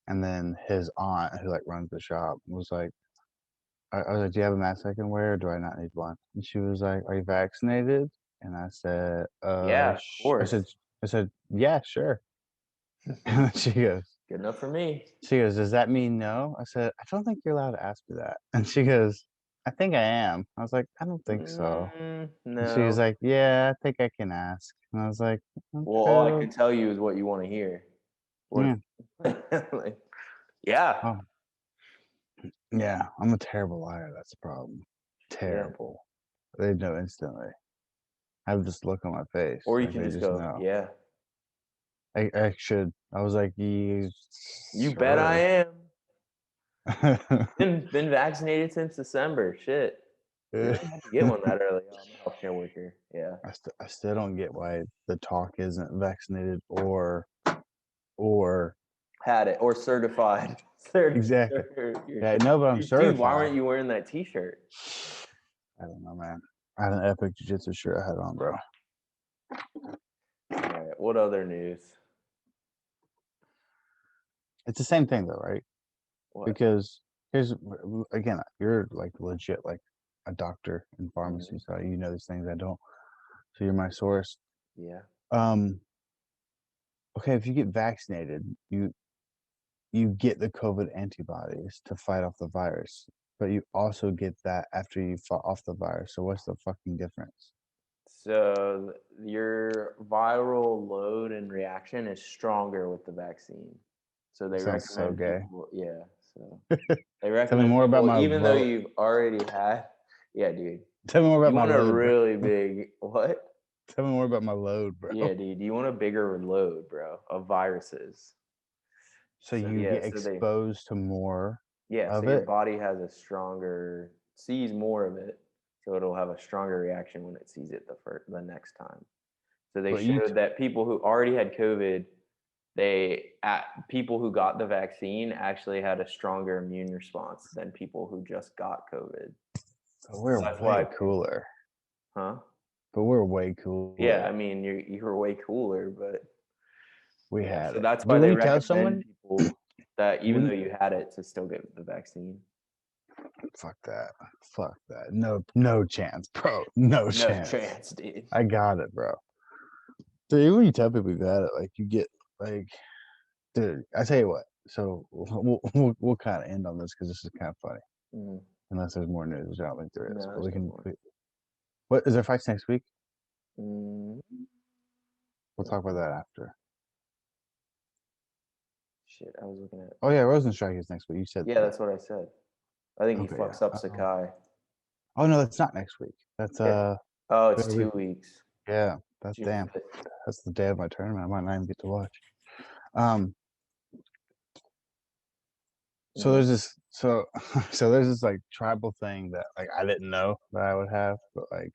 And then his aunt, who like runs the shop, was like, "I was like, do you have a mask I can wear? Or do I not need one?" And she was like, "Are you vaccinated?" And I said, Yeah, of I course. said, yeah, sure." And then she goes, Good enough for me. "Does that mean no?" I said, "I don't think you're allowed to ask me that." And she goes, "I think I am." I was like, "I don't think so." And she No. was like, "Yeah, I think I can ask." And I was like, Well, all I "Okay." could tell you is what you want to hear. Yeah. Like, yeah. Oh, yeah. I'm a terrible liar. That's the problem. Terrible. They know instantly. I have this look on my face. Or you Like can they just just go, know. yeah. I should. I was like, You bet I am. Been vaccinated since December. Shit. You really had to get one that early. Oh, I'm a healthcare worker. Yeah. I still don't get why the talk isn't vaccinated or Had it or certified. exactly. Yeah, no, but I'm certified. Dude, why weren't you wearing that T-shirt? I don't know, man. I had an epic jiu-jitsu shirt I had on, bro. All right. What other news? It's the same thing though, right? What? Because here's again, you're like legit like a doctor in pharmacy, so you know these things I don't. So you're my source. Yeah. Okay, if you get vaccinated, you get the COVID antibodies to fight off the virus, but you also get that after you fought off the virus. So what's the fucking difference? So your viral load and reaction is stronger with the vaccine. So they Sounds so recommend gay. people, yeah. So they recommend Tell me more about people, my even though vote. you've already had, yeah, dude. Tell me more about You my want a load, really bro. big what? Tell me more about my load, bro. Yeah, dude. You want a bigger load, bro, of viruses. So you get so exposed to more of so your it. body has sees more of it, so it'll have a stronger reaction when it sees it the next time. So they But showed that people who already had COVID, people who got the vaccine actually had a stronger immune response than people who just got COVID. So we're That's way why, cooler. huh? But we're way cooler. Yeah, I mean you were way cooler, but we yeah. had So it. that's But why when they you tell recommend someone, people that even when though you had it, to still get the vaccine. fuck that. No chance, bro. No chance, dude. I got it, bro. Dude, even when you tell people you've had it, like you get like, dude. I tell you what. So we'll kind of end on this because this is kind of funny. Mhm. Unless there's more news, which I don't think there is. No, But there's no more. What is there fights next week? Mm, We'll talk about that after. shit, I was looking at. Oh yeah, Rosenstrike is next week. You said Yeah, that. that's what I said. I think he Okay, fucks yeah. up Sakai. Oh no, that's not next week. That's Yeah. Oh, it's the 2 week. weeks. Yeah, that's June damn. 5th. That's the day of my tournament. I might not even get to watch. So there's this so there's this like tribal thing that like I didn't know that I would have, but like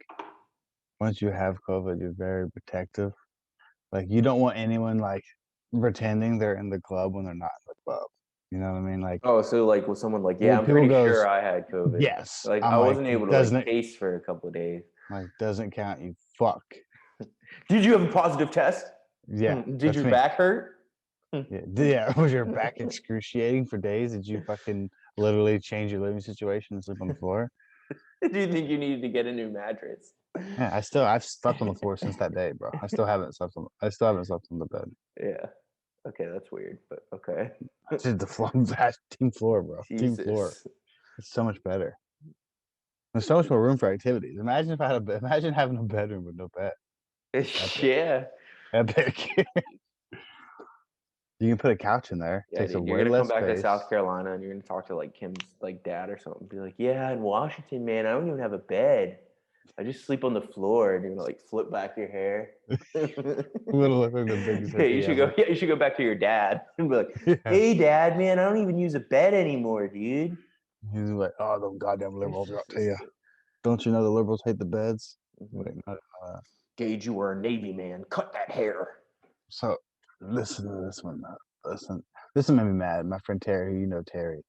once you have COVID, you're very protective. Like you don't want anyone like pretending they're in the club when they're not in the club. You know what I mean? Like Oh, so like was someone like, yeah, when I'm people pretty goes, sure I had COVID. yes. Like I'm I like, wasn't able to doesn't like it taste for a couple of days. like doesn't count, you fuck. Did you have a positive test? Yeah. Did that's your me. back hurt? Yeah. Was your back excruciating for days? Did you fucking literally change your living situation and sleep on the floor? Do you think you needed to get a new mattress? Yeah, I've slept on the floor since that day, bro. I still haven't slept on the bed. Yeah. Okay, that's weird, but okay. Dude, the floor, team floor, bro. Team floor. Jesus. It's so much better. There's so much more room for activities. Imagine if I had imagine having a bedroom with no bed. Yeah. Epic. You can put a couch in there. Yeah, Takes dude, a you're way gonna less come back to space. South Carolina and you're gonna talk to like Kim's like dad or something. Be like, yeah, in Washington, man, I don't even have a bed. I just sleep on the floor, and you're gonna like flip back your hair. Look like the biggest Yeah, you should ever. go. Yeah, you should go back to your dad and be like, Yeah. "Hey, Dad, man, I don't even use a bed anymore, dude." He's like, oh, the goddamn liberals are up to you. Don't you know the liberals hate the beds? Wait, no, Gage, you were a Navy man. Cut that hair. So listen to this one. This one made me mad. My friend Terry, you know Terry.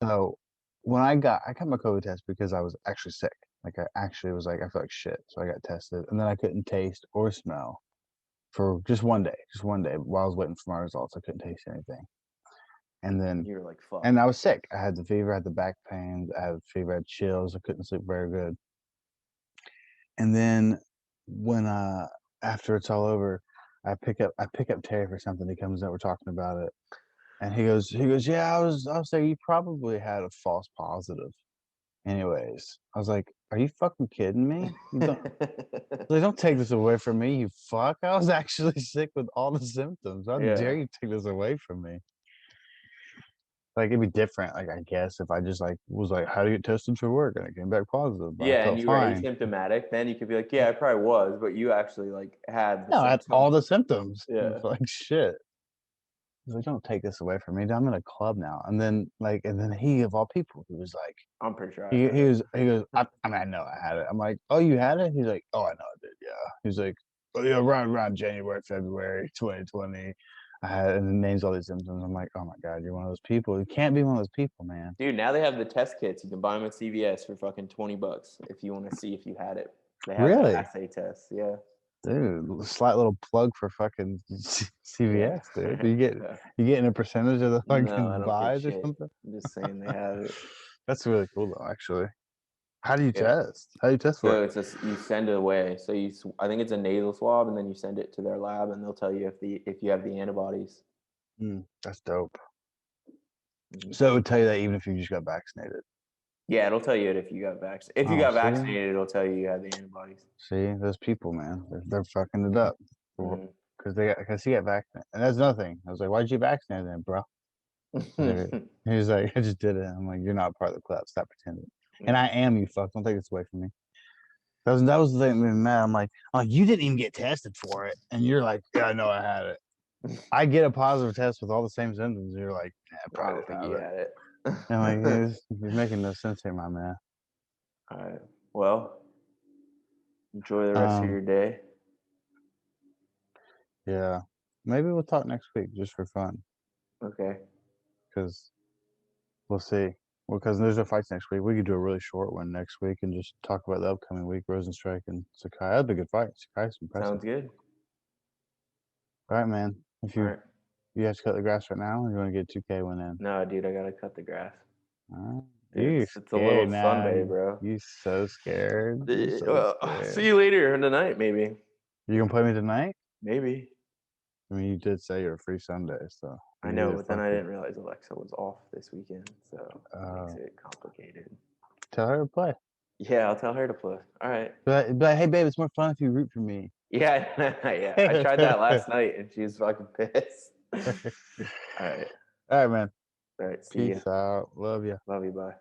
So when I got my COVID test because I was actually sick. Like I actually was like I felt like shit, so I got tested, and then I couldn't taste or smell for just one day. While I was waiting for my results, I couldn't taste anything. And then You're like, fuck. and I was sick. I had the fever, I had the back pains, I had fever, I had chills, I couldn't sleep very good. And then when after it's all over, I pick up Terry for something. He comes up, we're talking about it. And he goes, yeah, I was saying you probably had a false positive. Anyways, I was like, are you fucking kidding me? Don't take this away from me, you fuck. I was actually sick with all the symptoms. How dare you take this away from me? Like it'd be different, like I guess if I just like was like, how do you get tested for work? And I came back positive. But I Yeah, felt and you were fine. asymptomatic. Then you could be like, yeah, I probably was, but you actually like had the No, I had symptoms. all the symptoms. Yeah. Like shit. He's like, don't take this away from me. I'm in a club now. And then he of all people, he was like, I'm pretty sure. he goes, I mean, I know I had it. I'm like, oh, you had it? He's like, oh, I know I did. Yeah. He's like, oh yeah, around January, February 2020. I had, and then names all these symptoms. I'm like, oh my God, you're one of those people. You can't be one of those people, man. Dude, now they have the test kits. You can buy them at CVS for fucking $20 if you want to see if you had it. They have Really? the assay test. Yeah. Dude, slight little plug for fucking CVS, dude. You getting a percentage of the fucking No, I don't buys get or shit. something? I'm just saying they have it. That's really cool though, actually. How do you Yeah. test? How do you test for So it? you send it away. So I think it's a nasal swab, and then you send it to their lab, and they'll tell you if you have the antibodies. That's dope. So it would tell you that even if you just got vaccinated. Yeah, it'll tell you it if you got vaccinated. If you got vaccinated, it'll tell you had the antibodies. See, those people, man, they're fucking it up because he got vaccinated, and that's nothing. I was like, why'd you vaccinate then, bro? He was like, I just did it. I'm like, you're not part of the club. Stop pretending. And I am, you fuck. Don't take this away from me. That was the thing that made me mad. I'm like, oh, you didn't even get tested for it, and you're like, yeah, I know I had it. I get a positive test with all the same symptoms. You're like, yeah, I probably think you had it. I'm like, he's making no sense here, my man. All right. Well, enjoy the rest of your day. Yeah. Maybe we'll talk next week just for fun. Okay. Because we'll see. Well, because there's no fights next week. We could do a really short one next week and just talk about the upcoming week, Rosenstrike and Sakai. That'd be a good fight. Sakai's impressive. Sounds good. All right, man. If you you have to cut the grass right now, or you want to get 2K one in? No, dude, I gotta cut the grass. It's a little now. Sunday, bro. You so scared. See you later tonight, maybe. You gonna play me tonight? Maybe. I mean, you did say you're a free Sunday, so. I know, but then I didn't realize Alexa was off this weekend, so it makes it complicated. Tell her to play. Yeah, I'll tell her to play. All right. But hey, babe, it's more fun if you root for me. Yeah, yeah. I tried that last night, and she was fucking pissed. All right. All right, man. All right. See you. Peace out. Love you. Love you. Bye.